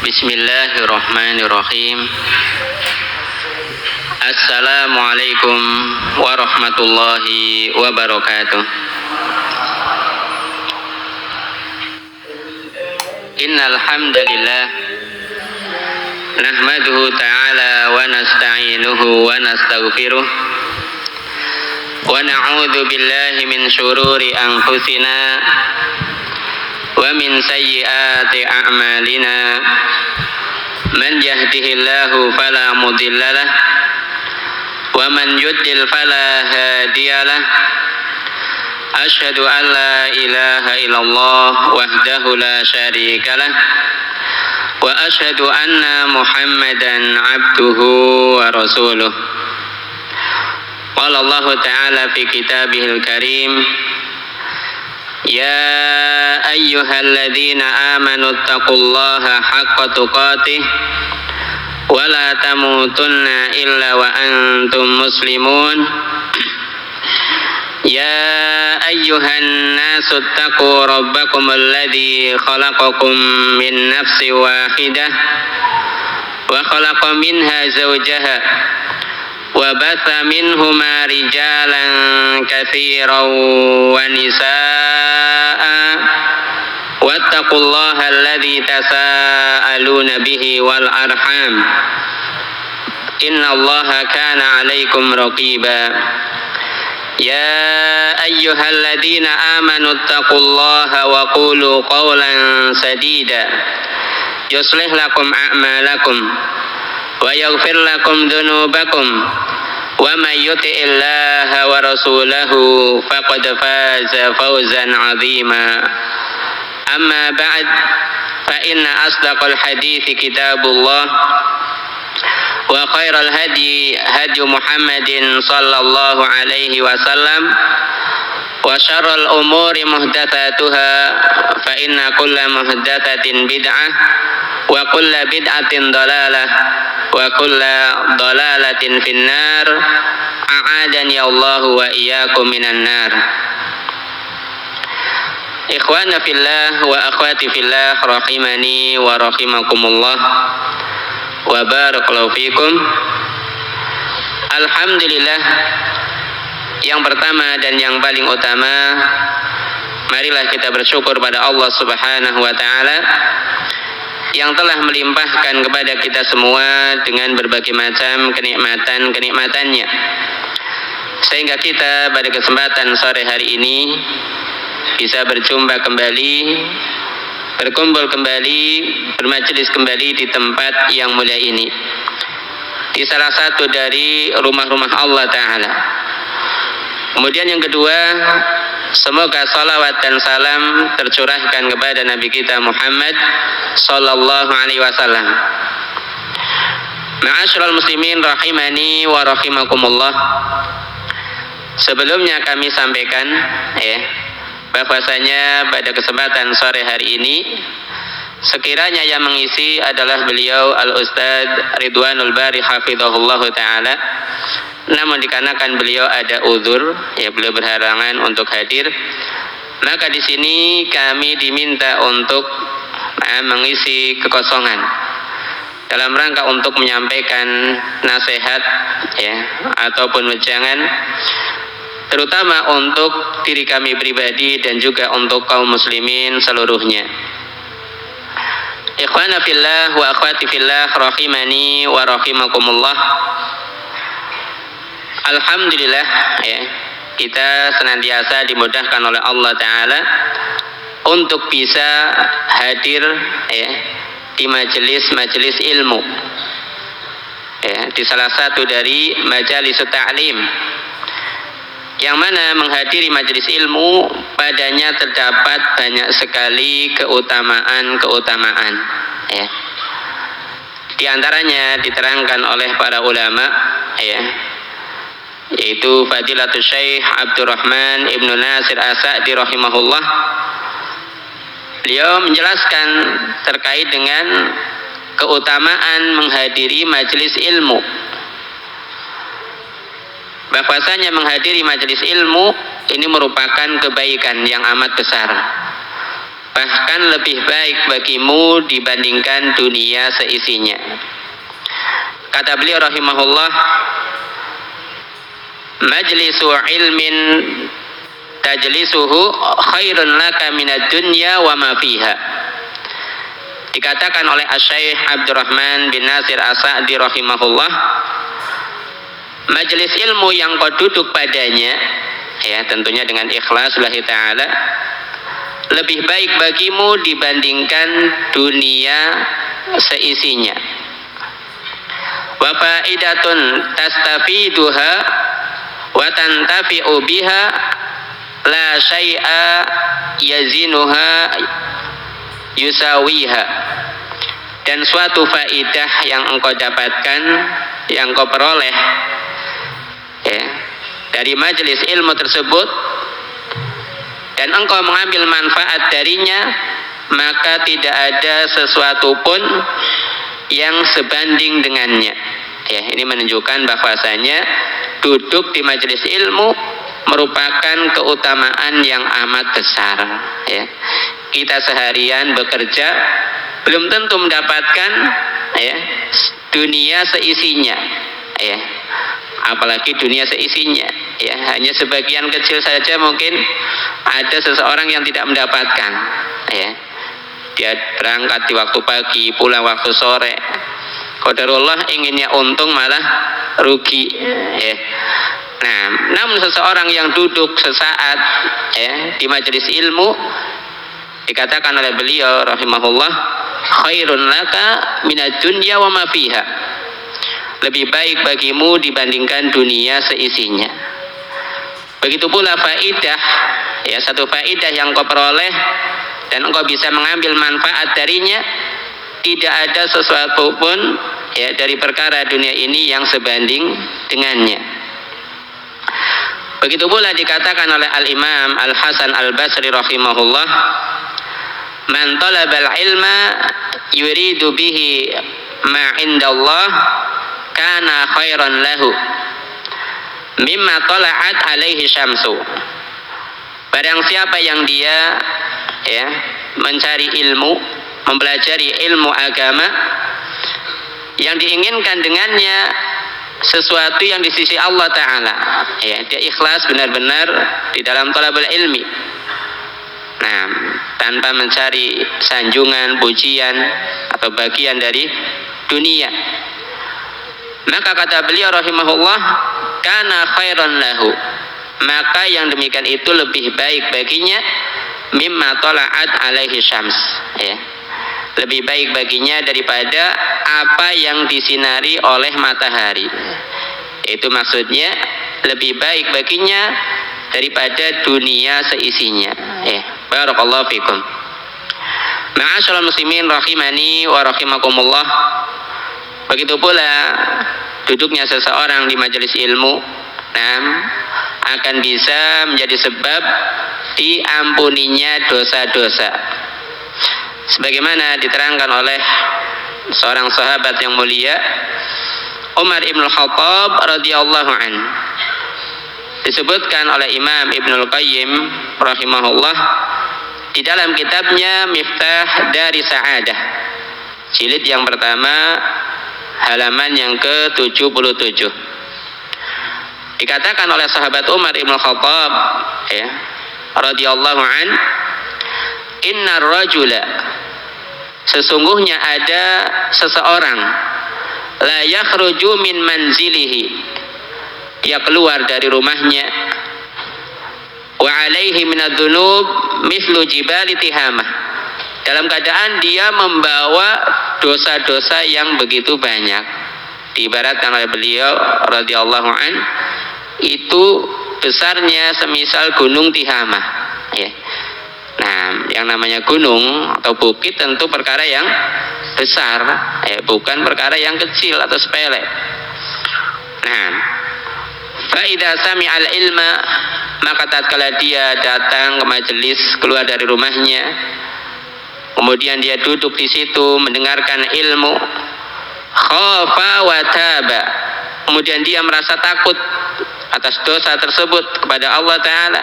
Bismillahirrahmanirrahim. Assalamualaikum warahmatullahi wabarakatuh. Innal hamdalillah nahmaduhu ta'ala wa nasta'inuhu wa nastaghfiruh wa na'udzu billahi min shururi anfusina wa min sayyiati a'malina. Man yahdihillahu fala mudhillalah wa man yudlil fala hadiyalah. Asyhadu an la ilaha illallah wahdahu la syarikalah wa asyhadu anna Muhammadan abduhu wa rasuluh. Qala Allah ta'ala fi kitabihil karim, ya ayyuhalladzina amanu taqullaha haqqa tuqatih wa la tamutunna illa wa antum muslimun. Ya ayyuhan nasu taqu rabbakum alladzi khalaqakum min nafsin wahidah wa khalaqa minha zawjaha wa batha minhuma rijalan katsiran wa nisaa'a wattaqullaha alladzi tasaaluna bihi wal arham innallaha kana 'alaikum raqiba. Ya ayyuhalladzina amanu taqullaha wa qulu qawlan sadida yuslih lakum a'malakum wa yaghfir lakum dhunubakum wa may yuti'illaha wa rasulahu faqad faza fawzan 'azima. Amma ba'd, fa inna asdaqal hadithi kitabullah wa khairal hadi hadi Muhammadin sallallahu alaihi wasallam wa syarrul umuri muhdatsatuha fa inna kulla muhdatsatin bid'ah wa kulla bid'atin dalalah wa kulla dalalatin finnar. A'adani Allah wa iyyakum minan nar. Ikhwana fillah wa akhwati fillah rahimani wa rahimakumullah wa barakallahu fikum. Alhamdulillah, yang pertama dan yang paling utama, marilah kita bersyukur pada Allah Subhanahu wa taala yang telah melimpahkan kepada kita semua dengan berbagai macam kenikmatan-kenikmatannya, sehingga kita pada kesempatan sore hari ini bisa berjumpa kembali, berkumpul kembali, bermajelis kembali di tempat yang mulia ini, di salah satu dari rumah-rumah Allah Ta'ala. Kemudian yang kedua, semoga salawat dan salam tercurahkan kepada Nabi kita Muhammad sallallahu alaihi wasallam. Ma'asyiral muslimin rahimani wa rahimakumullah. Sebelumnya kami sampaikan bahwasanya pada kesempatan sore hari ini sekiranya yang mengisi adalah beliau Al-Ustadz Ridwanul Bari hafizahullah ta'ala, namun dikarenakan beliau ada uzur, beliau berhalangan untuk hadir, maka di sini kami diminta untuk mengisi kekosongan dalam rangka untuk menyampaikan nasihat ataupun wejangan, terutama untuk diri kami pribadi dan juga untuk kaum muslimin seluruhnya. Ikhwana fillah wa akhwati fillah rahimani wa rahimakumullah. Alhamdulillah, kita senantiasa dimudahkan oleh Allah Ta'ala untuk bisa hadir di majelis-majelis ilmu, di salah satu dari majalis ta'lim, yang mana menghadiri majelis ilmu padanya terdapat banyak sekali keutamaan-keutamaan. Di antaranya diterangkan oleh para ulama, yaitu Fadilatul Syekh Abdurrahman Ibnu Nasir As-Sa'di rahimahullah. Beliau menjelaskan terkait dengan keutamaan menghadiri majelis ilmu, bahwasanya menghadiri majelis ilmu ini merupakan kebaikan yang amat besar. bahkan lebih baik bagimu dibandingkan dunia seisinya. Kata beliau rahimahullah, majlisu ilmin tajlisuhu khairun laka minad dunya wa ma fiha. Dikatakan oleh Asy-Syaikh Abdurrahman bin Nasir As-Sa'di rahimahullah, majelis ilmu yang kau duduk padanya, ya tentunya dengan ikhlas lillahi ta'ala, lebih baik bagimu dibandingkan dunia seisinya. Wa faidatun tastafiduha wa tantafi'u biha la syai'a yazinuha yusawiha. Dan suatu faidah yang engkau dapatkan, yang engkau peroleh ya, dari majelis ilmu tersebut, dan engkau mengambil manfaat darinya, maka tidak ada sesuatu pun yang sebanding dengannya. Ya, ini menunjukkan bahwasanya duduk di majelis ilmu merupakan keutamaan yang amat besar. Ya. Kita seharian bekerja belum tentu mendapatkan ya, dunia seisinya. Ya. Apalagi dunia seisinya. Ya, hanya sebagian kecil saja mungkin ada seseorang yang tidak mendapatkan. Ya. Dia berangkat di waktu pagi, pulang waktu sore. Qadarullah inginnya untung malah rugi. Ya. Nah, namun seseorang yang duduk sesaat ya, di majelis ilmu, dikatakan oleh beliau rahimahullah, khairun laka minad dunya wa ma fiha. Lebih baik bagimu dibandingkan dunia seisinya. Begitu pula faidah, ya satu faidah yang kau peroleh dan engkau bisa mengambil manfaat darinya, tidak ada sesuatu pun ya dari perkara dunia ini yang sebanding dengannya. Begitu pula dikatakan oleh Al-Imam Al-Hasan Al-Basri rahimahullah, man talabal ilma yuridu bihi ma indallah kana khairan lahu mimma tala'at alaihi syamsu. Barang siapa yang dia ya mencari ilmu, mempelajari ilmu agama, yang diinginkan dengannya sesuatu yang di sisi Allah Ta'ala, ya, dia ikhlas benar-benar di dalam thalabul ilmi, nah, tanpa mencari sanjungan, pujian atau bagian dari dunia, maka kata beliau rahimahullah, kana khairan lahu, maka yang demikian itu lebih baik baginya mimma tala'at alaihi syams, ya, lebih baik baginya daripada apa yang disinari oleh matahari. Itu maksudnya lebih baik baginya daripada dunia seisinya. Barakallahu fikum. Ma'asyiral muslimin rahimani wa rahimakumullah. Begitu pula duduknya seseorang di majelis ilmu, akan bisa menjadi sebab diampuninya dosa-dosa. Sebagaimana diterangkan oleh seorang sahabat yang mulia, Umar ibn Khattab radhiyallahu an, disebutkan oleh Imam Ibnul Qayyim rahimahullah di dalam kitabnya Miftah Dari Sa'adah, jilid yang pertama, halaman yang ke-77. Dikatakan oleh sahabat Umar ibn Khattab ya, radhiyallahu an, innar rajula, sesungguhnya ada seseorang, la yakhruju min manzilihi, dia keluar dari rumahnya, wa alaihi minadz-dzunub mithlu jibali tihamah, dalam keadaan dia membawa dosa-dosa yang begitu banyak. Diibaratkan oleh beliau radhiyallahu an, itu besarnya semisal gunung Tihamah, ya. Nah, yang namanya gunung atau bukit tentu perkara yang besar, bukan perkara yang kecil atau sepele. Nah, fa idza sami'al ilma, maka tatkala dia datang ke majelis, keluar dari rumahnya, kemudian dia duduk di situ mendengarkan ilmu, khafa wa taba, kemudian dia merasa takut atas dosa tersebut kepada Allah Ta'ala,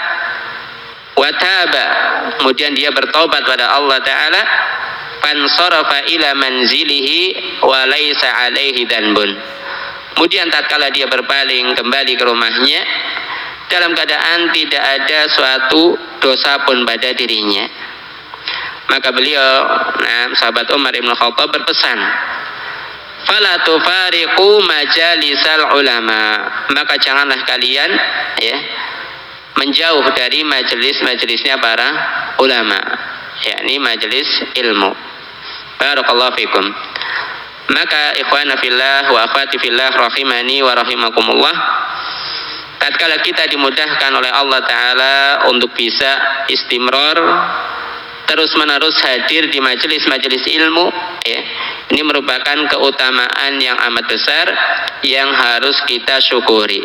wa taba, kemudian dia bertobat pada Allah taala, fansarafa ila manzilihi wa laisa alaihi danbun. Kemudian tatkala dia berpaling kembali ke rumahnya dalam keadaan tidak ada suatu dosa pun pada dirinya, maka beliau, sahabat Umar bin Khattab berpesan, fala tufariqu majalisal ulama, maka janganlah kalian menjauh dari majelis-majelisnya para ulama, yakni majelis ilmu. Barakallahu fikum. Maka ikhwana fillah wa akhwati fillah rahimani wa rahimakumullah, tatkala kita dimudahkan oleh Allah taala untuk bisa istimrar, terus-menerus hadir di majelis-majelis ilmu, ini merupakan keutamaan yang amat besar yang harus kita syukuri.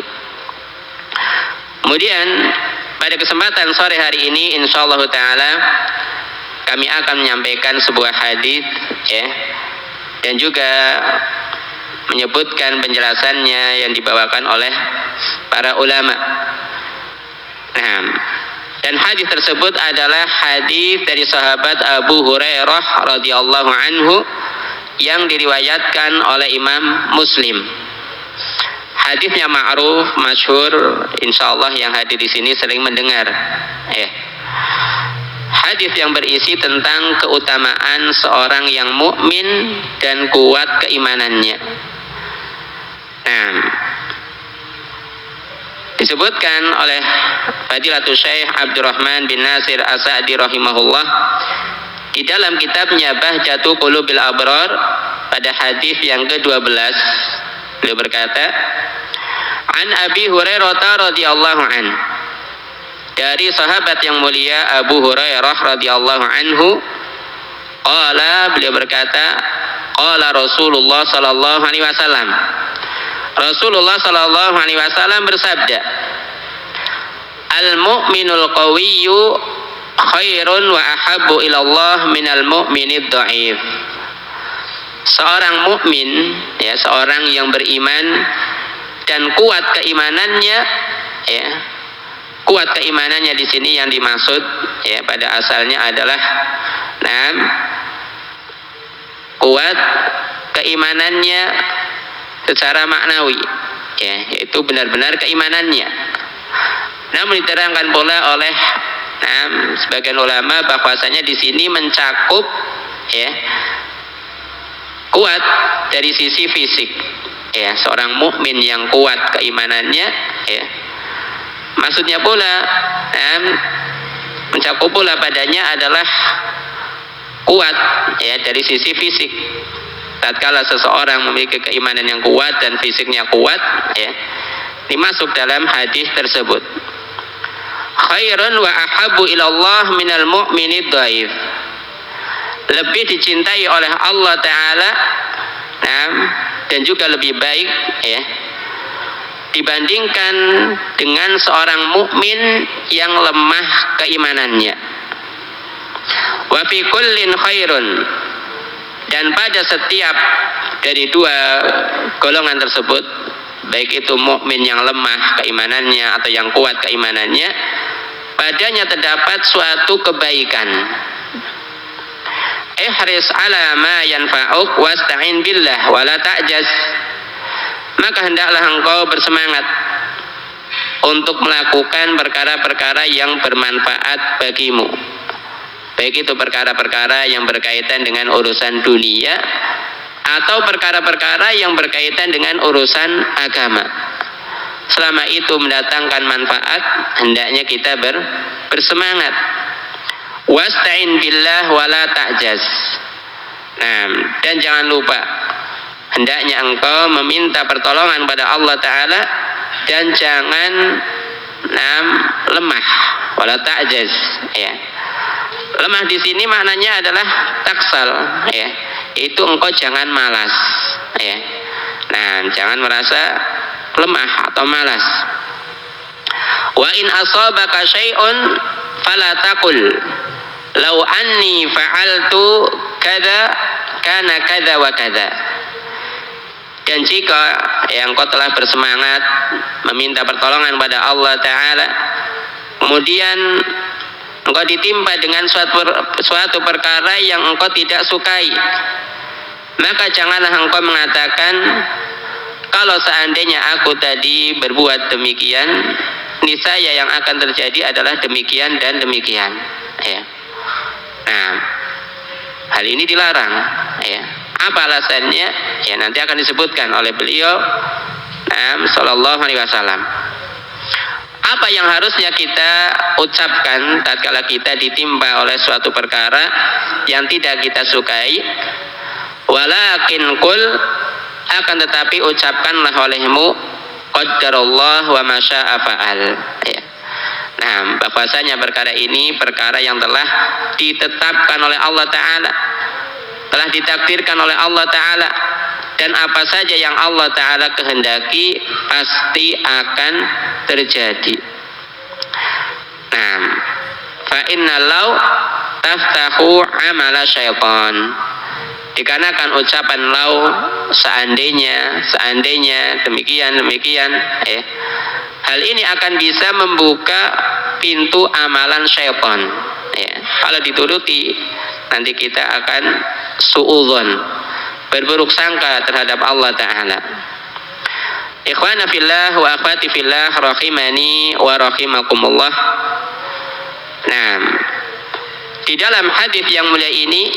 Kemudian pada kesempatan sore hari ini insyaallah taala kami akan menyampaikan sebuah hadis, dan juga menyebutkan penjelasannya yang dibawakan oleh para ulama. Dan hadis tersebut adalah hadis dari sahabat Abu Hurairah radhiyallahu anhu yang diriwayatkan oleh Imam Muslim. Hadisnya ma'ruf, masyhur, insyaallah yang hadir di sini sering mendengar. Hadis yang berisi tentang keutamaan seorang yang mukmin dan kuat keimanannya. Disebutkan oleh Fadilatul Syekh Abdurrahman bin Nasir As-Sa'di rahimahullah di dalam kitabnya Bahjatu Qulubil Abrar pada hadis yang ke-12, beliau berkata, An Abi Hurairah radhiyallahu an, dari sahabat yang mulia Abu Hurairah radhiyallahu anhu, qala, beliau berkata, qala Rasulullah sallallahu alaihi wasallam, Rasulullah sallallahu alaihi wasallam bersabda, al-mu'minul qawiyyu khairun wa ahabbu ila Allah minal mu'minid dha'if. Seorang mukmin, seorang yang beriman dan kuat keimanannya, kuat keimanannya di sini yang dimaksud pada asalnya adalah kuat keimanannya secara maknawi, yaitu benar-benar keimanannya. Namun diterangkan pula oleh sebagian ulama bahwasanya di sini mencakup kuat dari sisi fisik, seorang mukmin yang kuat keimanannya, maksudnya pula mencakup pula padanya adalah kuat dari sisi fisik. Tatkala seseorang memiliki keimanan yang kuat dan fisiknya kuat, dimasuk dalam hadis tersebut. Khairun wa ahabbu ilallah minal mu'minid dhaif. Lebih dicintai oleh Allah Ta'ala dan juga lebih baik dibandingkan dengan seorang mukmin yang lemah keimanannya. Wa fi kullin khairun, dan pada setiap dari dua golongan tersebut, baik itu mukmin yang lemah keimanannya atau yang kuat keimanannya, padanya terdapat suatu kebaikan. Ihris ala ma yanfa'uk wasta'in billah wa la ta'jaz. Maka hendaklah engkau bersemangat untuk melakukan perkara-perkara yang bermanfaat bagimu, baik itu perkara-perkara yang berkaitan dengan urusan dunia atau perkara-perkara yang berkaitan dengan urusan agama. Selama itu mendatangkan manfaat, hendaknya kita bersemangat. Wasta'in billah wala ta'jaz. Dan jangan lupa, hendaknya engkau meminta pertolongan pada Allah Ta'ala dan jangan lemah, wala ta'jaz. Lemah di sini maknanya adalah taksal, itu engkau jangan malas, jangan merasa lemah atau malas. Wa in asabaka syai'un fala taqul law anni fa'altu kada kana kada wa kada. Dan jika engkau telah bersemangat meminta pertolongan pada Allah Ta'ala, kemudian engkau ditimpa dengan suatu perkara yang engkau tidak sukai, maka janganlah engkau mengatakan, kalau seandainya aku tadi berbuat demikian, niscaya yang akan terjadi adalah demikian dan demikian. Ya. Nah, hal ini dilarang. Ya. Apa alasannya? Ya, nanti akan disebutkan oleh beliau, Sallallahu Alaihi Wasallam. Apa yang harusnya kita ucapkan tatkala kita ditimpa oleh suatu perkara yang tidak kita sukai? Walakin qul, akan tetapi ucapkanlah olehmu, qaddarallah wa ma syaa fa'al. Ya. Nah, bahwasanya perkara ini perkara yang telah ditetapkan oleh Allah Ta'ala, telah ditakdirkan oleh Allah Ta'ala, dan apa saja yang Allah Ta'ala kehendaki pasti akan terjadi. Nah, fa inna law taftahu amala syaitan, dikarenakan ucapan lau, seandainya demikian, hal ini akan bisa membuka pintu amalan syaitan. Kalau dituruti, nanti kita akan suudzon, berburuk sangka terhadap Allah Ta'ala. Ikhwana fillah wa akhwati fillah rahimani wa rahimakumullah. Nah, di dalam hadis yang mulia ini,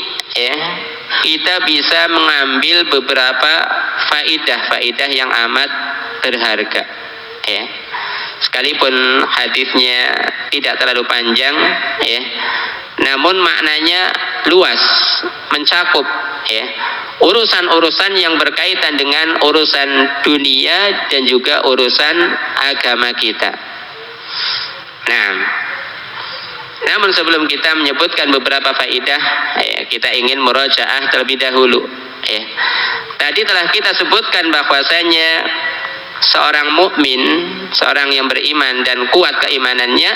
kita bisa mengambil beberapa faidah yang amat berharga. Sekalipun hadisnya tidak terlalu panjang, namun maknanya luas, mencakup urusan-urusan yang berkaitan dengan urusan dunia dan juga urusan agama kita. Nah, namun sebelum kita menyebutkan beberapa faidah, kita ingin murajaah terlebih dahulu. Tadi telah kita sebutkan bahwasanya seorang mukmin, seorang yang beriman dan kuat keimanannya,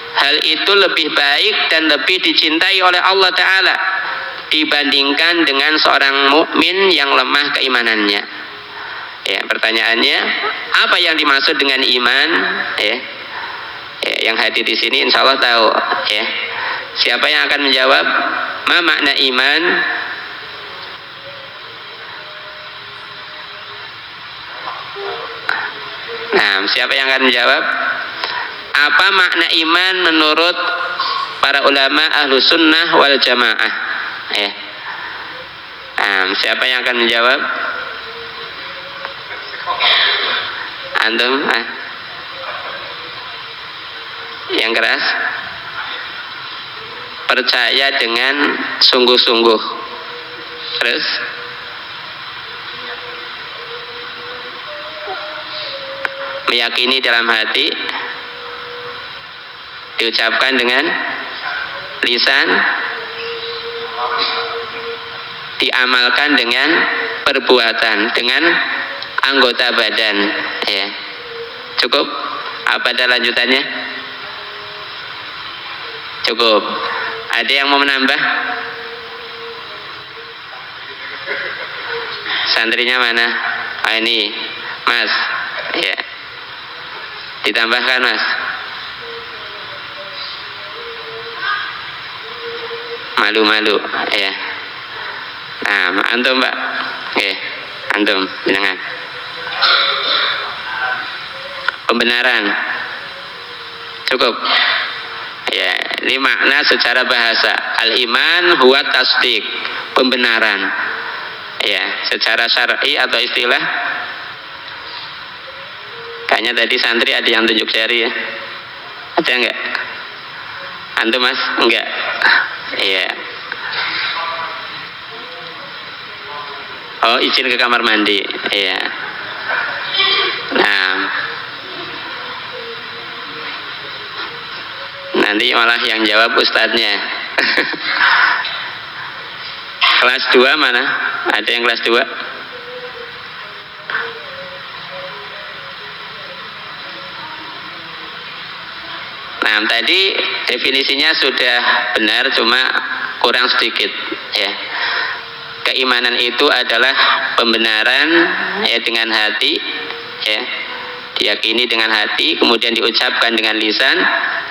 hal itu lebih baik dan lebih dicintai oleh Allah Ta'ala dibandingkan dengan seorang mukmin yang lemah keimanannya. Pertanyaannya, apa yang dimaksud dengan iman? Yang hadir di sini insya Allah tahu. Siapa yang akan menjawab? Ma makna iman? Nah, siapa yang akan menjawab? Apa makna iman menurut para ulama ahlu sunnah wal jamaah? Siapa yang akan menjawab? Antum? Yang keras? Percaya dengan sungguh-sungguh. Terus? Meyakini dalam hati, diucapkan dengan lisan, diamalkan dengan perbuatan, dengan anggota badan. Cukup? Apa ada lanjutannya? Cukup. Ada yang mau menambah? Santrinya mana? Ini Mas. Ditambahkan Mas. Malu-malu. Nah, antum Mbak. Antum jenengan. Pembenaran. Cukup. Ini makna secara bahasa. Al-iman huwa tasdik, pembenaran. Secara syar'i atau istilah, kayaknya tadi santri ada yang tunjuk jari ya. Ada enggak? Antum Mas? Enggak. Oh, izin ke kamar mandi. Nah, nanti malah yang jawab ustadznya. Kelas 2 mana? Ada yang kelas 2? Nah, tadi definisinya sudah benar, cuma kurang sedikit. Keimanan itu adalah pembenaran dengan hati, diyakini dengan hati, kemudian diucapkan dengan lisan,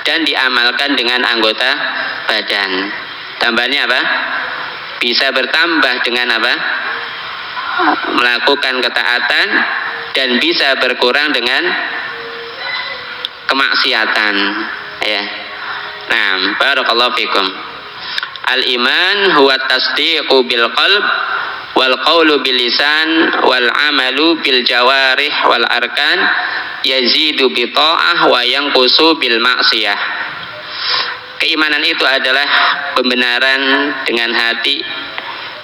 dan diamalkan dengan anggota badan. Tambahnya apa? Bisa bertambah dengan apa? Melakukan ketaatan, dan bisa berkurang dengan kemaksiatan. Ya. Nah, barakallahu fikum. Al-iman huwa tasdiqu bil qalb wal qawlu bil lisan wal amalu bil jawarih wal arkan, yazidu bi ta'ah wa yanqusu bil maksiyah. Keimanan itu adalah pembenaran dengan hati,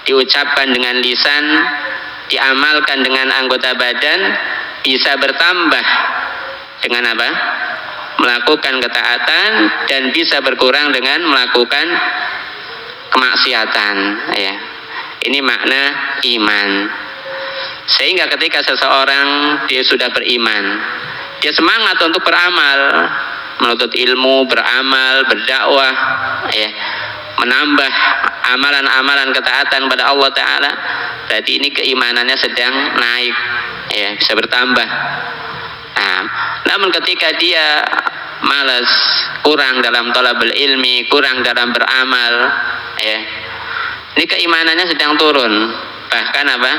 diucapkan dengan lisan, diamalkan dengan anggota badan, bisa bertambah dengan apa? Melakukan ketaatan, dan bisa berkurang dengan melakukan kemaksiatan. Ya. Ini makna iman. Sehingga ketika seseorang dia sudah beriman, dia semangat untuk beramal, menuntut ilmu, beramal, berdakwah, ya, menambah amalan-amalan ketaatan pada Allah Ta'ala, berarti ini keimanannya sedang naik, ya, bisa bertambah. Nah, namun ketika dia malas, kurang dalam thalabul ilmi, kurang dalam beramal, ya, ini keimanannya sedang turun. Bahkan apa?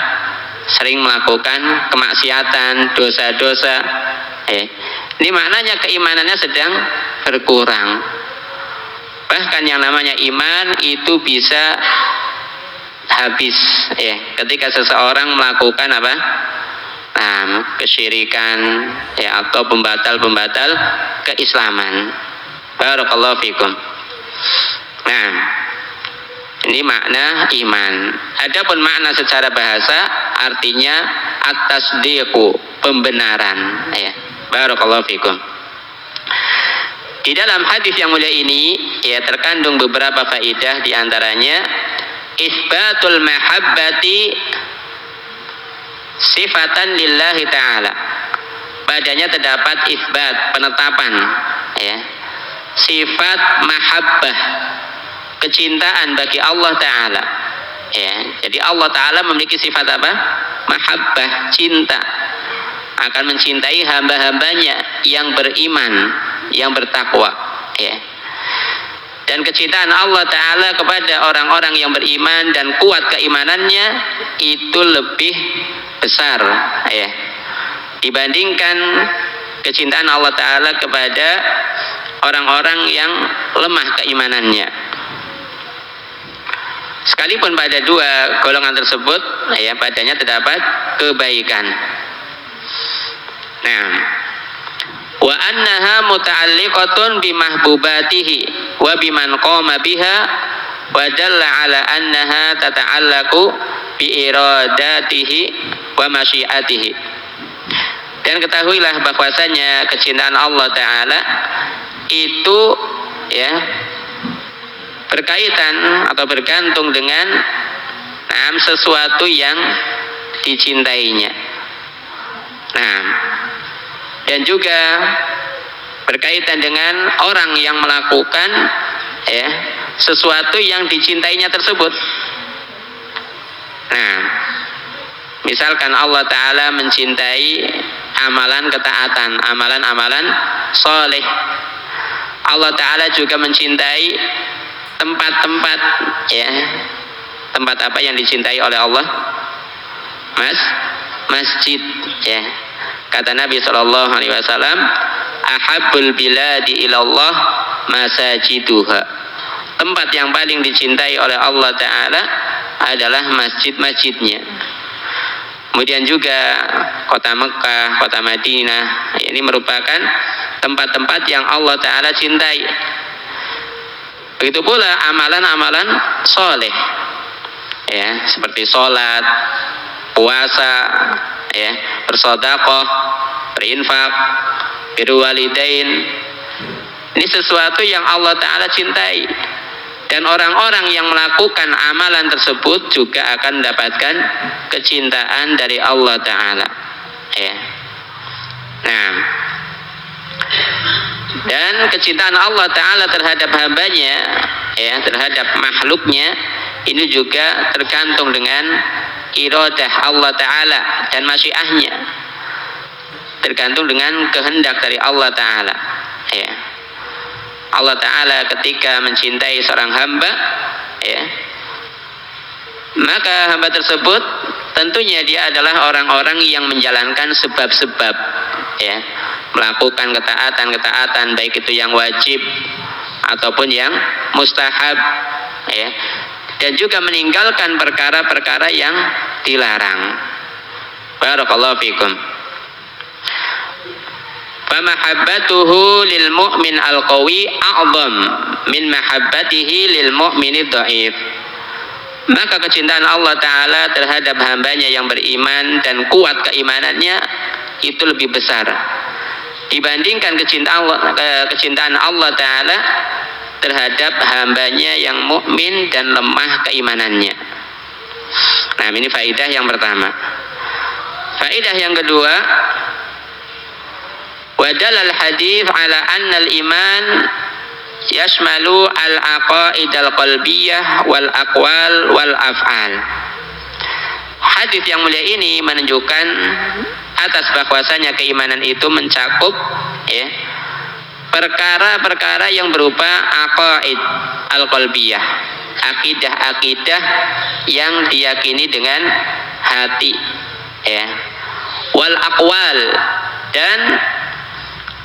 Sering melakukan kemaksiatan, dosa-dosa. Ini maknanya keimanannya sedang berkurang. Bahkan yang namanya iman itu bisa habis, ya, ketika seseorang melakukan apa? Kesyirikan, ya, atau pembatal-pembatal keislaman. Barakallahu fikum. Nah, ini makna iman. Adapun makna secara bahasa artinya at-tasdiqu, pembenaran, ya. Barakallahu fikum. Di dalam hadis yang mulia ini, ya, terkandung beberapa faedah, di antaranya isbatul mahabbati sifatan lillahi ta'ala. Padanya terdapat isbat, penetapan, ya, sifat mahabbah, kecintaan bagi Allah Ta'ala, ya. Jadi Allah Ta'ala memiliki sifat apa? Mahabbah, cinta, akan mencintai hamba-hambanya yang beriman, yang bertakwa, ya. Dan kecintaan Allah Ta'ala kepada orang-orang yang beriman dan kuat keimanannya itu lebih besar, ya, dibandingkan kecintaan Allah Ta'ala kepada orang-orang yang lemah keimanannya. Sekalipun pada dua golongan tersebut, ya, padanya terdapat kebaikan. Nah, wa annaha muta'alliqatun bimahbubatihi wa biman qama biha wa dalla ala annaha tata'allaqu bi iradatihi wa masyiatihi. Dan ketahuilah bahwasanya kecintaan Allah Ta'ala itu, ya, berkaitan atau bergantung dengan sesuatu yang dicintainya. Nah, dan juga berkaitan dengan orang yang melakukan, ya, sesuatu yang dicintainya tersebut. Nah, misalkan Allah Ta'ala mencintai amalan ketaatan, amalan-amalan soleh. Allah Ta'ala juga mencintai tempat-tempat, ya, tempat apa yang dicintai oleh Allah? Masjid, ya. Kata Nabi SAW, ahabbul biladi ilallah masajiduha. Tempat yang paling dicintai oleh Allah Ta'ala adalah masjid-masjidnya. Kemudian juga kota Mekah, kota Madinah, ini merupakan tempat-tempat yang Allah Ta'ala cintai. Begitu pula amalan-amalan soleh, ya, seperti sholat, puasa, ya, bersedekah, berinfak, birrul walidain. Ini sesuatu yang Allah Ta'ala cintai, dan orang-orang yang melakukan amalan tersebut juga akan mendapatkan kecintaan dari Allah Ta'ala, ya. Nah, dan kecintaan Allah Ta'ala terhadap hambanya, ya, terhadap makhluknya, ini juga tergantung dengan iradah Allah Ta'ala dan masyiahnya. tergantung dengan kehendak dari Allah Ta'ala. Ya. Allah Ta'ala ketika mencintai seorang hamba, ya, maka hamba tersebut tentunya dia adalah orang-orang yang menjalankan sebab-sebab, ya, melakukan ketaatan-ketaatan baik itu yang wajib ataupun yang mustahab, ya, dan juga meninggalkan perkara-perkara yang dilarang. Barakallahu fikum. Famahabbatuhu lil mu'min al-qawi a'zam min mahabbatihi lil mu'mini dhaif. Maka kecintaan Allah Ta'ala terhadap hambanya yang beriman dan kuat keimanannya itu lebih besar dibandingkan kecintaan Allah Ta'ala terhadap hambanya yang mukmin dan lemah keimanannya. Nah, ini faidah yang pertama. Faidah yang kedua, wadalal hadits ala anna al-iman yashmalu al-aqaid al-qalbiyah wal aqwal wal af'al. Hadis yang mulia ini menunjukkan atas bahwasanya keimanan itu mencakup, ya, perkara-perkara yang berupa aqaid al-qalbiyah, akidah-akidah yang diyakini dengan hati, ya, wal aqwal, dan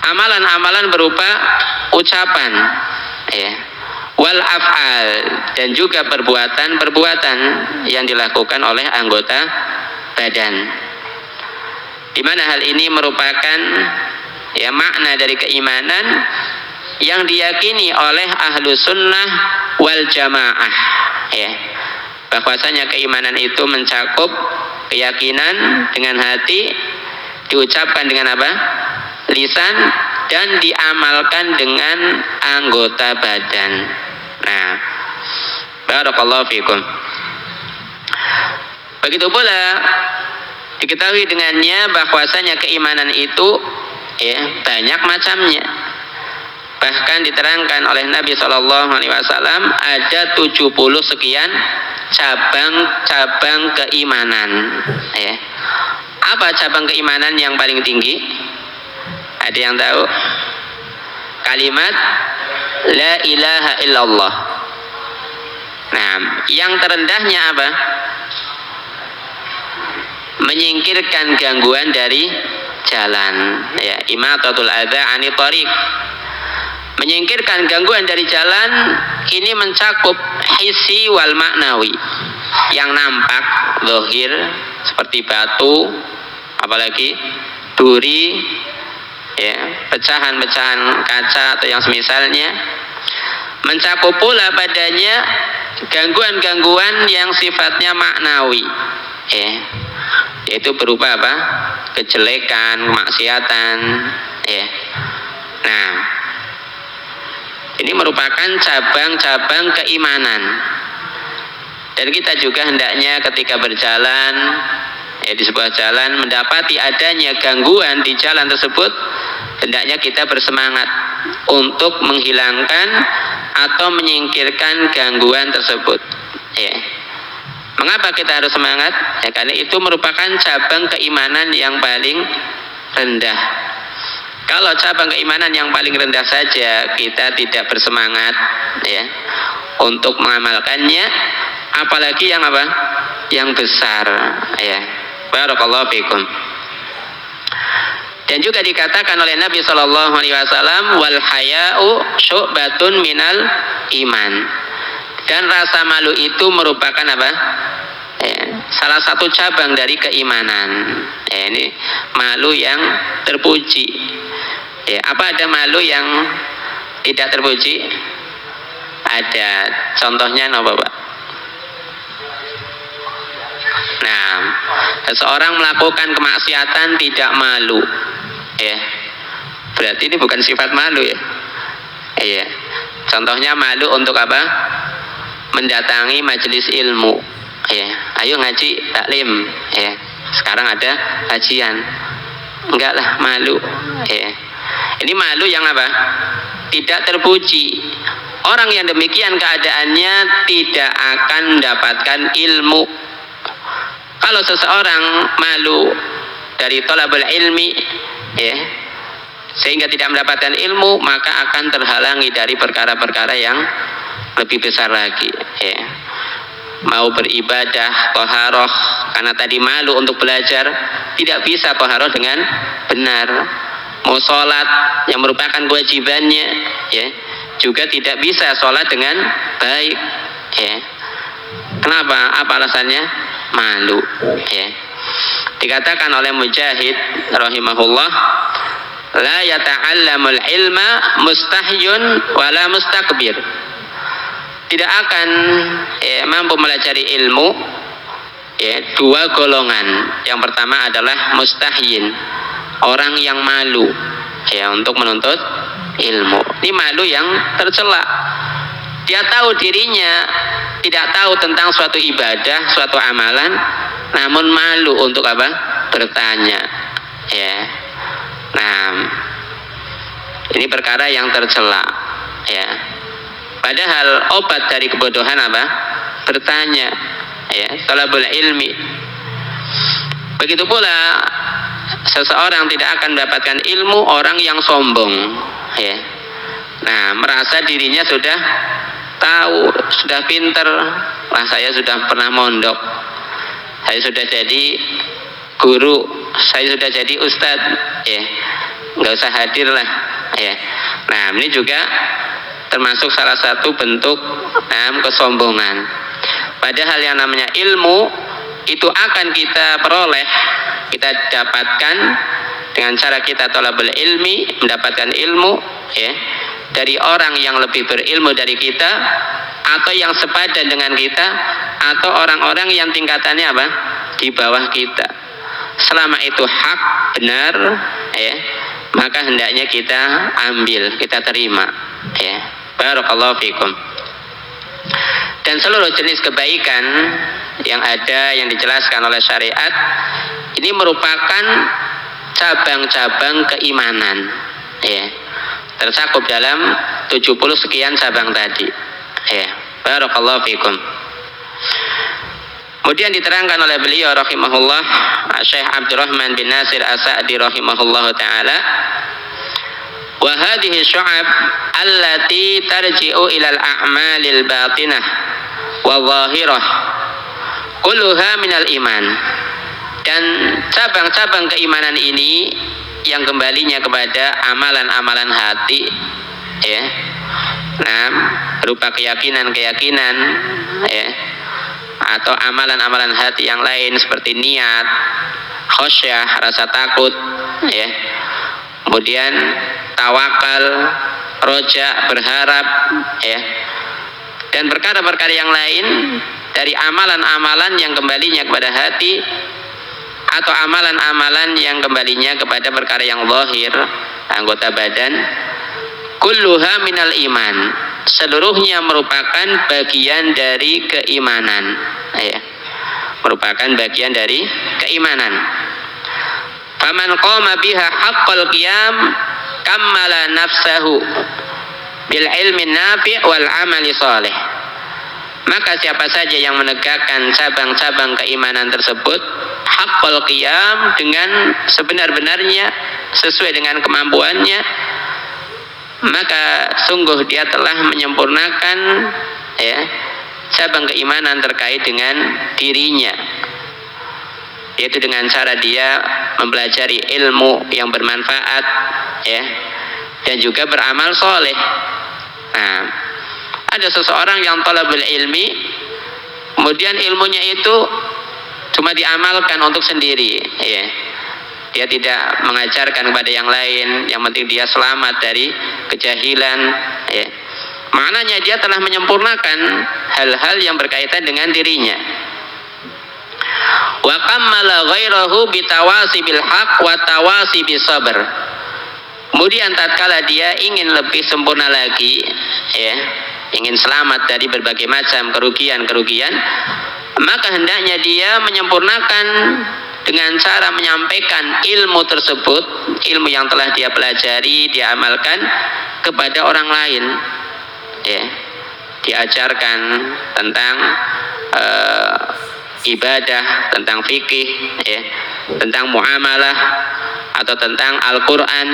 amalan-amalan berupa ucapan, ya, wal af'al, dan juga perbuatan-perbuatan yang dilakukan oleh anggota badan, di mana hal ini merupakan, ya, makna dari keimanan yang diyakini oleh ahlu sunnah wal jamaah, ya, bahwasanya keimanan itu mencakup keyakinan dengan hati, diucapkan dengan apa? Lisan, dan diamalkan dengan anggota badan. Nah, barakallahu fikum. Begitu pula diketahui dengannya bahwasanya keimanan itu, ya, banyak macamnya. Bahkan diterangkan oleh Nabi SAW ada 70 sekian cabang-cabang keimanan, ya. Apa cabang keimanan yang paling tinggi? Ada yang tahu? Kalimat la ilaha illallah. Nah, yang terendahnya apa? Menyingkirkan gangguan dari jalan, ya, imatatul adza ani thariq. Menyingkirkan gangguan dari jalan ini mencakup hissi wal maknawi, yang nampak zahir seperti batu, apalagi duri, ya, pecahan-pecahan kaca atau yang semisalnya. Mencakup pula padanya gangguan-gangguan yang sifatnya maknawi, ya, yaitu berupa apa? Kejelekan, kemaksiatan, ya. Nah, ini merupakan cabang-cabang keimanan. Dan kita juga hendaknya ketika berjalan, ya, di sebuah jalan mendapati adanya gangguan di jalan tersebut, hendaknya kita bersemangat untuk menghilangkan atau menyingkirkan gangguan tersebut, ya. Mengapa kita harus semangat? Ya, karena itu merupakan cabang keimanan yang paling rendah. Kalau cabang keimanan yang paling rendah saja kita tidak bersemangat, ya, untuk mengamalkannya, apalagi yang apa? Yang besar, ya. Barakallahu fikum. Dan juga dikatakan oleh Nabi SAW, wal haya'u syu'batun minal iman. Dan rasa malu itu merupakan apa? Ya, salah satu cabang dari keimanan. Ya, ini malu yang terpuji. Ya, apa ada malu yang tidak terpuji? Ada. Contohnya apa, Pak? Nah, seseorang melakukan kemaksiatan tidak malu, ya, berarti ini bukan sifat malu, ya. Iya. Contohnya malu untuk apa? Mendatangi majelis ilmu, ya. Ayo ngaji taklim, ya. Sekarang ada kajian, enggak lah, malu, ya. Ini malu yang apa? Tidak terpuji. Orang yang demikian keadaannya tidak akan mendapatkan ilmu. Kalau seseorang malu dari thalabul ilmi, ya, sehingga tidak mendapatkan ilmu, maka akan terhalangi dari perkara-perkara yang lebih besar lagi, ya. Mau beribadah, toharoh, karena tadi malu untuk belajar, tidak bisa toharoh dengan benar. Mau sholat yang merupakan kewajibannya, ya, juga tidak bisa sholat dengan baik, ya. Kenapa? Apa alasannya? Malu, ya. Dikatakan oleh Mujahid rahimahullah, la yata'allamul ilma mustahyun wala mustakbir. Tidak akan mampu melajari ilmu, ya, dua golongan. Yang pertama adalah mustahyin, orang yang malu, ya, untuk menuntut ilmu. Ini malu yang tercela. Dia tahu dirinya tidak tahu tentang suatu ibadah, suatu amalan, namun malu untuk apa? Bertanya, ya. Nah, ini perkara yang tercela, ya. Padahal obat dari kebodohan apa? Bertanya, ya, talabul ilmi. Begitu pula seseorang tidak akan mendapatkan ilmu orang yang sombong, ya. Nah, merasa dirinya sudah tahu, sudah pinter. Lah, saya sudah pernah mondok, saya sudah jadi guru, saya sudah jadi ustadz, ya, nggak usah hadir lah, ya. Nah, ini juga termasuk salah satu bentuk kesombongan. Padahal yang namanya ilmu itu akan kita peroleh, kita dapatkan dengan cara kita thalabul ilmi, mendapatkan ilmu, ya, dari orang yang lebih berilmu dari kita, atau yang sepadan dengan kita, atau orang-orang yang tingkatannya apa? Di bawah kita. Selama itu hak, benar, ya, maka hendaknya kita ambil, kita terima, ya. Barakallahu fikum. Dan seluruh jenis kebaikan yang ada, yang dijelaskan oleh syariat, ini merupakan cabang-cabang keimanan, ya, tercakup dalam 70 sekian cabang tadi, ya. Barakallahu fikum. Kemudian diterangkan oleh beliau rahimahullah, Syekh Abdurrahman bin Nasir As-Sa'di rahimahullah ta'ala, wa hadhihi syu'ab allati tarji'u ilal a'malil batinah wa zahirah kulluha minal iman. Dan cabang-cabang keimanan ini yang kembalinya kepada amalan-amalan hati, ya. Nah, berupa keyakinan-keyakinan, ya, atau amalan-amalan hati yang lain seperti niat, khosyah, rasa takut, ya. Kemudian tawakal, roja, berharap, ya, dan perkara-perkara yang lain dari amalan-amalan yang kembalinya kepada hati, atau amalan-amalan yang kembalinya kepada perkara yang zahir, anggota badan, kulluha minal iman, seluruhnya merupakan bagian dari keimanan, ya, merupakan bagian dari keimanan. Faman qama biha haqqal qiyam kammala nafsahu bil ilmi nafi' wal amali salih. Maka siapa saja yang menegakkan cabang-cabang keimanan tersebut haqqal qiyam, dengan sebenar-benarnya, sesuai dengan kemampuannya, maka sungguh dia telah menyempurnakan, ya, cabang keimanan terkait dengan dirinya, yaitu dengan cara dia mempelajari ilmu yang bermanfaat, ya, dan juga beramal soleh. Nah, ada seseorang yang thalabul ilmi, kemudian ilmunya itu cuma diamalkan untuk sendiri, ya. Dia tidak mengajarkan kepada yang lain, yang penting dia selamat dari kejahilan, ya. Maknanya dia telah menyempurnakan hal-hal yang berkaitan dengan dirinya. Wa kammala ghairahu bitawasi bil haq wa tawasi bis sabr. Kemudian tatkala dia ingin lebih sempurna lagi, ya, ingin selamat dari berbagai macam kerugian-kerugian, maka hendaknya dia menyempurnakan dengan cara menyampaikan ilmu tersebut, ilmu yang telah dia pelajari, dia amalkan kepada orang lain, ya. Diajarkan tentang ibadah, tentang fikih, ya, tentang muamalah atau tentang Al-Quran,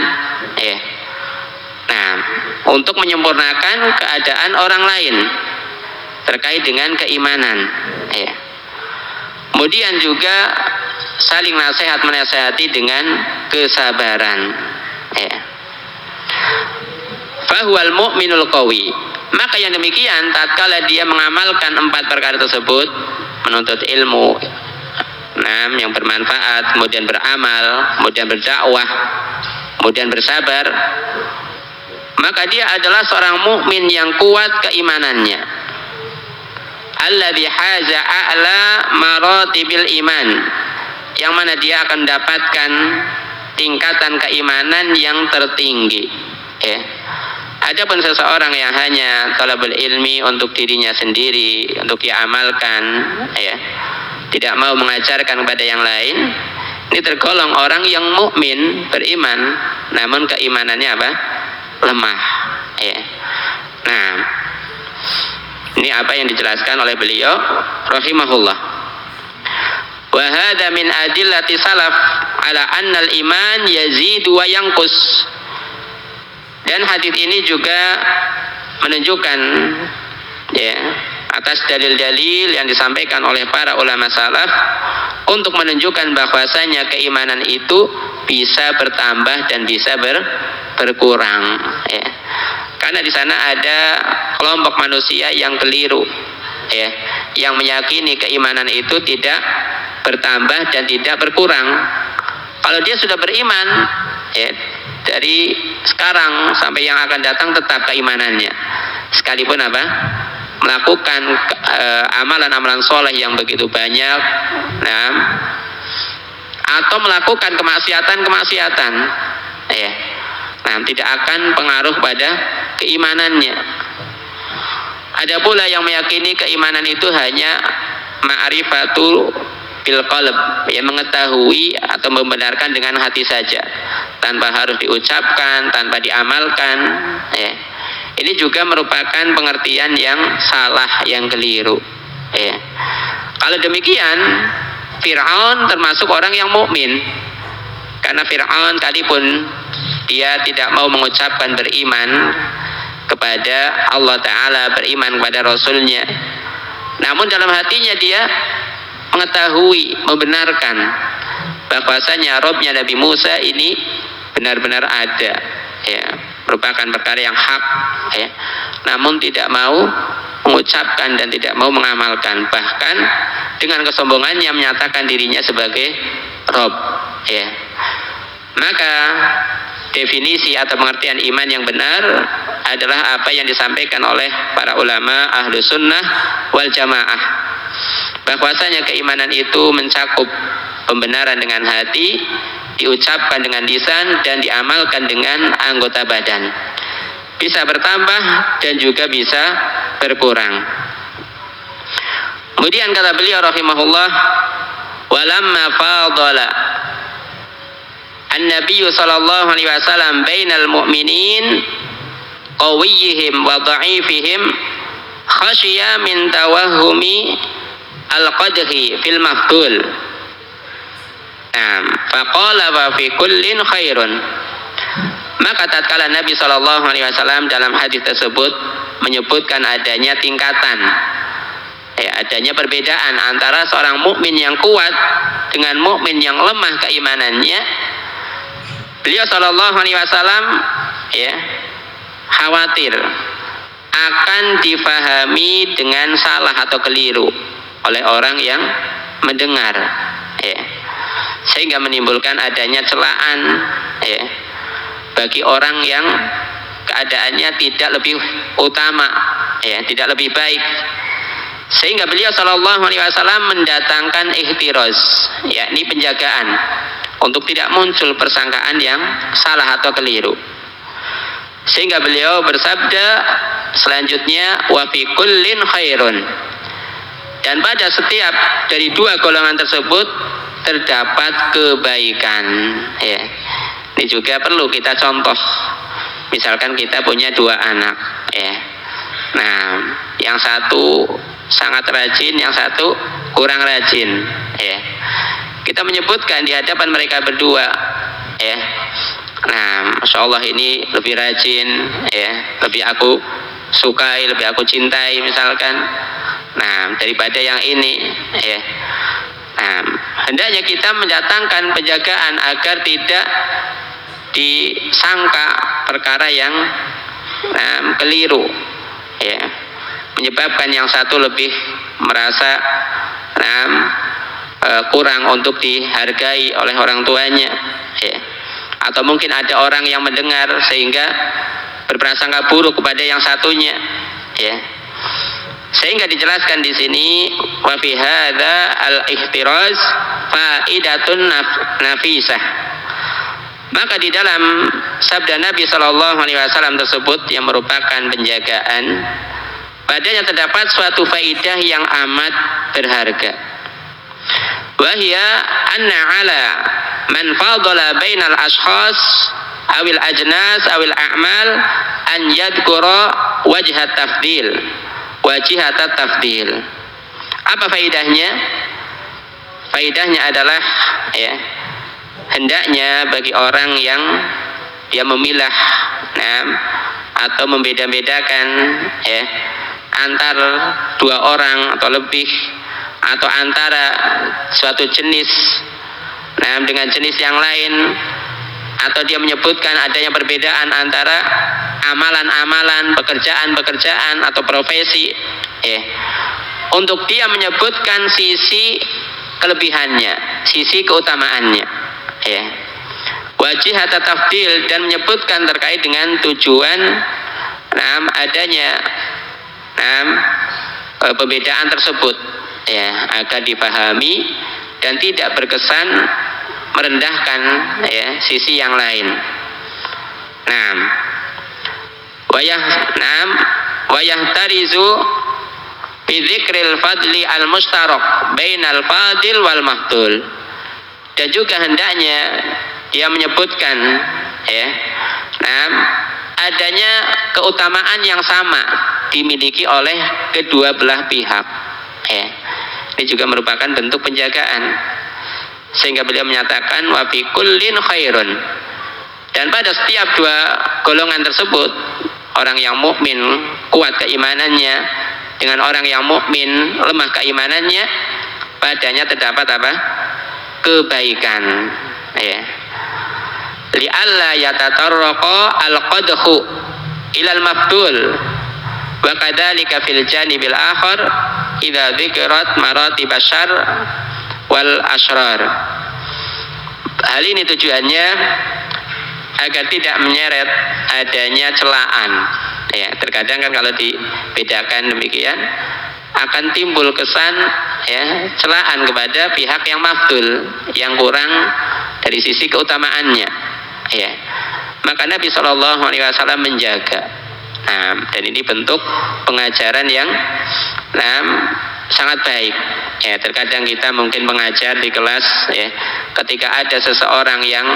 ya. Nah, untuk menyempurnakan keadaan orang lain terkait dengan keimanan, ya. Kemudian juga saling nasihat menasihati dengan kesabaran, ya. Fahuwal mu'minul qawi. Maka yang demikian tatkala dia mengamalkan 4 perkara tersebut, menuntut ilmu, yang bermanfaat, kemudian beramal, kemudian berdakwah, kemudian bersabar, maka dia adalah seorang mukmin yang kuat keimanannya. Alladzi haza a'la maratibil iman, yang mana dia akan mendapatkan tingkatan keimanan yang tertinggi, ya. Adapun seseorang yang hanya talabul ilmi untuk dirinya sendiri, untuk dia amalkan, ya, tidak mau mengajarkan kepada yang lain, ini tergolong orang yang mukmin, beriman, namun keimanannya apa? Lemah, ya. Nah, ini apa yang dijelaskan oleh beliau rahimahullah. Wa hadza min adillati salaf ala anna al-iman yazidu wa yanqus. Dan hadis ini juga menunjukkan, ya, atas dalil-dalil yang disampaikan oleh para ulama salaf untuk menunjukkan bahwasanya keimanan itu bisa bertambah dan bisa berkurang, ya. Karena di sana ada kelompok manusia yang keliru, ya, yang meyakini keimanan itu tidak bertambah dan tidak berkurang. Kalau dia sudah beriman, ya, dari sekarang sampai yang akan datang tetap keimanannya, sekalipun apa? Melakukan amalan-amalan soleh yang begitu banyak, nah, atau melakukan kemaksiatan-kemaksiatan, ya, nah, tidak akan pengaruh pada keimanannya. Ada pula yang meyakini keimanan itu hanya ma'rifatul bil qalb, ya, mengetahui atau membenarkan dengan hati saja, tanpa harus diucapkan, tanpa diamalkan, ya. Ini juga merupakan pengertian yang salah, yang keliru, ya. Kalau demikian, Fir'aun termasuk orang yang mukmin, karena Fir'aun sekalipun dia tidak mau mengucapkan beriman kepada Allah Ta'ala, beriman kepada Rasulnya, namun dalam hatinya dia mengetahui, membenarkan bahwasanya Robnya Nabi Musa ini benar-benar ada, ya, merupakan perkara yang hak, ya, namun tidak mau mengucapkan dan tidak mau mengamalkan, bahkan dengan kesombongannya menyatakan dirinya sebagai Rob, ya. Maka definisi atau pengertian iman yang benar adalah apa yang disampaikan oleh para ulama ahlu sunnah wal jamaah, bahwasanya keimanan itu mencakup pembenaran dengan hati, diucapkan dengan lisan, dan diamalkan dengan anggota badan. Bisa bertambah dan juga bisa berkurang. Kemudian kata beliau rahimahullah, walamma fadala an-nabiy sallallahu alaihi wasallam bainal mu'minin qawiyihim wa dha'ifihim khasyiya min tawahhumi al-qadhi fil mafdul. Faqala wa fi kullin khairun. Maka tatkala Nabi sallallahu alaihi wasallam dalam hadis tersebut menyebutkan adanya tingkatan, adanya perbedaan antara seorang mukmin yang kuat dengan mukmin yang lemah keimanannya, beliau sallallahu alaihi wasallam, ya, khawatir akan difahami dengan salah atau keliru oleh orang yang mendengar, ya, sehingga menimbulkan adanya celaan, ya, bagi orang yang keadaannya tidak lebih utama, ya, tidak lebih baik, sehingga beliau sallallahu alaihi wasallam mendatangkan ihtiraz, yakni penjagaan untuk tidak muncul persangkaan yang salah atau keliru, sehingga beliau bersabda selanjutnya, wa fi kullin khairun, dan pada setiap dari dua golongan tersebut terdapat kebaikan, ya. Ini juga perlu kita contoh. Misalkan kita punya 2 anak, ya. Nah, yang satu sangat rajin, yang satu kurang rajin, ya. Kita menyebutkan di hadapan mereka berdua, ya. Nah, Masya Allah ini lebih rajin, ya, lebih aku sukai, lebih aku cintai misalkan. Nah, daripada yang ini, ya. Nah, hendaknya kita mendatangkan penjagaan agar tidak disangka perkara yang keliru, ya, menyebabkan yang satu lebih merasa kurang untuk dihargai oleh orang tuanya, ya. Atau mungkin ada orang yang mendengar sehingga berprasangka buruk kepada yang satunya, ya. Sehingga dijelaskan di sini wa fi hadza al-ihtiraz faidatun nafisah. Maka di dalam sabda Nabi Shallallahu Alaihi Wasallam tersebut yang merupakan penjagaan, padanya terdapat suatu faidah yang amat berharga. Wahia anna ala man fadala bainal ashkhas awil ajnas awil a'mal an yadhkura wajhat tafdil. Wajihatat tafdil. Apa faidahnya? Faidahnya adalah, ya, hendaknya bagi orang yang dia memilah atau membeda-bedakan, ya, antar dua orang atau lebih, atau antara suatu jenis dengan jenis yang lain, atau dia menyebutkan adanya perbedaan antara amalan-amalan, pekerjaan-pekerjaan atau profesi, ya, untuk dia menyebutkan sisi kelebihannya, sisi keutamaannya, ya. Wajihat tafdil, dan menyebutkan terkait dengan tujuan adanya perbedaan tersebut, ya, agar dipahami dan tidak berkesan merendahkan, ya, sisi yang lain. Wayah tarizu bidzikril fadli al mustarak bainal fadil wal mahdul. Dan juga hendaknya dia menyebutkan, ya, adanya keutamaan yang sama dimiliki oleh kedua belah pihak, ya. Ini juga merupakan bentuk penjagaan. Sehingga beliau menyatakan wa fi kullin khairun. Dan pada setiap dua golongan tersebut, orang yang mukmin kuat keimanannya dengan orang yang mukmin lemah keimanannya, padanya terdapat apa? Kebaikan, ya. Li'alla yatatarraqa al-qadhu ilal mafdul wa kadzalika fil janibil akhar idza dzikrat maratib asyar wal asrar. Hal ini tujuannya agar tidak menyeret adanya celaan, ya. Terkadang kan kalau dibedakan demikian akan timbul kesan, ya, celaan kepada pihak yang mafdul, yang kurang dari sisi keutamaannya, ya. Maka Nabi Shallallahu Alaihi Wasallam menjaga. Dan ini bentuk pengajaran yang sangat baik, ya. Terkadang kita mungkin mengajar di kelas, ya, ketika ada seseorang yang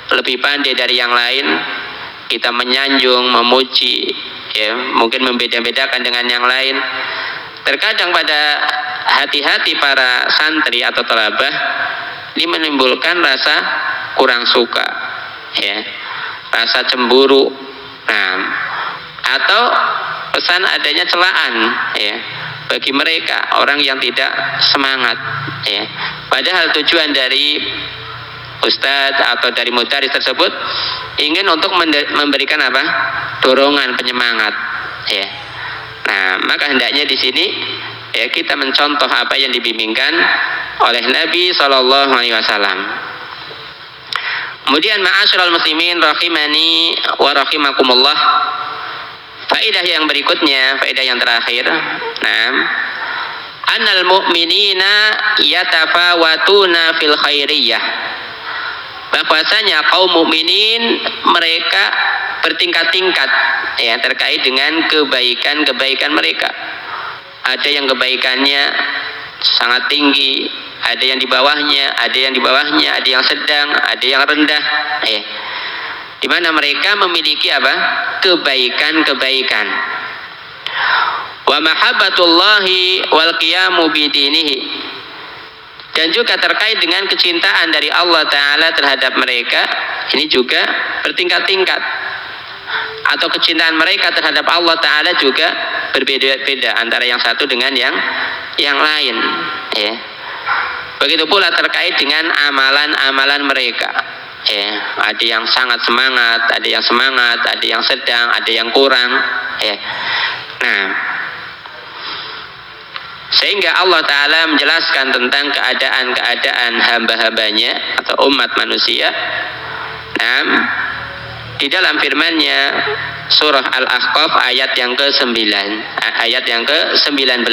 lebih pandai dari yang lain, kita menyanjung, memuji, ya, mungkin membeda-bedakan dengan yang lain. Terkadang pada hati-hati para santri atau thalabah ini menimbulkan rasa kurang suka, ya, rasa cemburu, atau pesan adanya celaan, ya, bagi mereka orang yang tidak semangat, ya. Padahal tujuan dari ustadz atau dari mudaris tersebut ingin untuk memberikan apa? Dorongan, penyemangat, ya. Maka hendaknya di sini, ya, kita mencontoh apa yang dibimbingkan oleh Nabi Shallallahu Alaihi Wasallam. Kemudian ma'asyiral muslimin rahimani wa rahimakumullah. Faedah yang berikutnya, faedah yang terakhir. Annal mu'minina yatafawatuna fil khairiyah. Bahwasanya kaum mukminin mereka bertingkat-tingkat, ya, terkait dengan kebaikan-kebaikan mereka. Ada yang kebaikannya sangat tinggi, ada yang di bawahnya, ada yang di bawahnya, ada yang sedang, ada yang rendah, ya. Di mana mereka memiliki apa? Kebaikan-kebaikan. wa mahabbatullahi wal qiyamu bidinihi. Dan juga terkait dengan kecintaan dari Allah Ta'ala terhadap mereka, ini juga bertingkat-tingkat. Atau kecintaan mereka terhadap Allah Ta'ala juga berbeda-beda antara yang satu dengan yang lain. Ya. Begitu pula terkait dengan amalan-amalan mereka. Ya. Ada yang sangat semangat, ada yang sedang, ada yang kurang. Ya. Nah, sehingga Allah Ta'ala menjelaskan tentang keadaan-keadaan hamba-hambanya atau umat manusia. Nah, di dalam firman-Nya surah Al-Ahqaf ayat yang ke-9, ayat yang ke-19.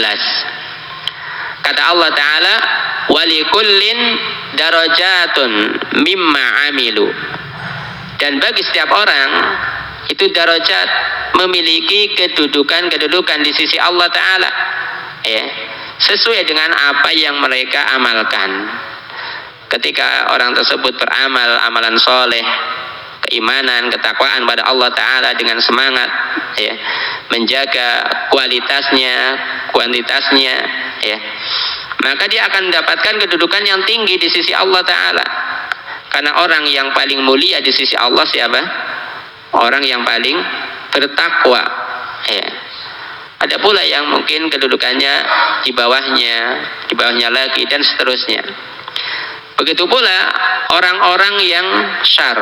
Kata Allah Ta'ala, walikullin darajatun mimma amilu. Dan bagi setiap orang itu darajat, memiliki kedudukan di sisi Allah Ta'ala. Ya, sesuai dengan apa yang mereka amalkan. Ketika orang tersebut beramal amalan soleh, keimanan, ketakwaan pada Allah Ta'ala dengan semangat, ya, menjaga kualitasnya, kuantitasnya, ya, maka dia akan mendapatkan kedudukan yang tinggi di sisi Allah Ta'ala. Karena orang yang paling mulia di sisi Allah siapa? Orang yang paling bertakwa. Ya. Ada pula yang mungkin kedudukannya di bawahnya lagi, dan seterusnya. Begitu pula orang-orang yang syar,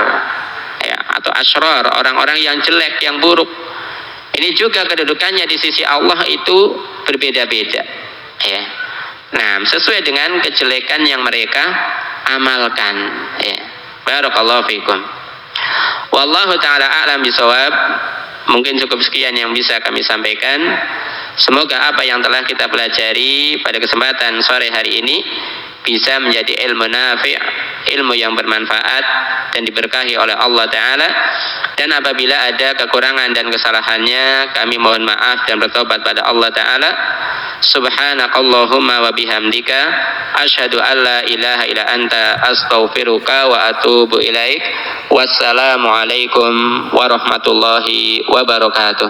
ya, atau asrar, orang-orang yang jelek, yang buruk. Ini juga kedudukannya di sisi Allah itu berbeda-beda. Ya. Nah, sesuai dengan kejelekan yang mereka amalkan. Ya. Barakallahu fikum. Wallahu ta'ala a'lam bisawab. Mungkin cukup sekian yang bisa kami sampaikan. Semoga apa yang telah kita pelajari pada kesempatan sore hari ini bisa menjadi ilmu nafi', ilmu yang bermanfaat dan diberkahi oleh Allah Ta'ala. Dan apabila ada kekurangan dan kesalahannya, kami mohon maaf dan bertobat pada Allah Ta'ala. Subhanakallahumma wa bihamdika asyhadu an la ilaha illa anta astaghfiruka wa atubu ilaik. Wassalamualaikum warahmatullahi wabarakatuh.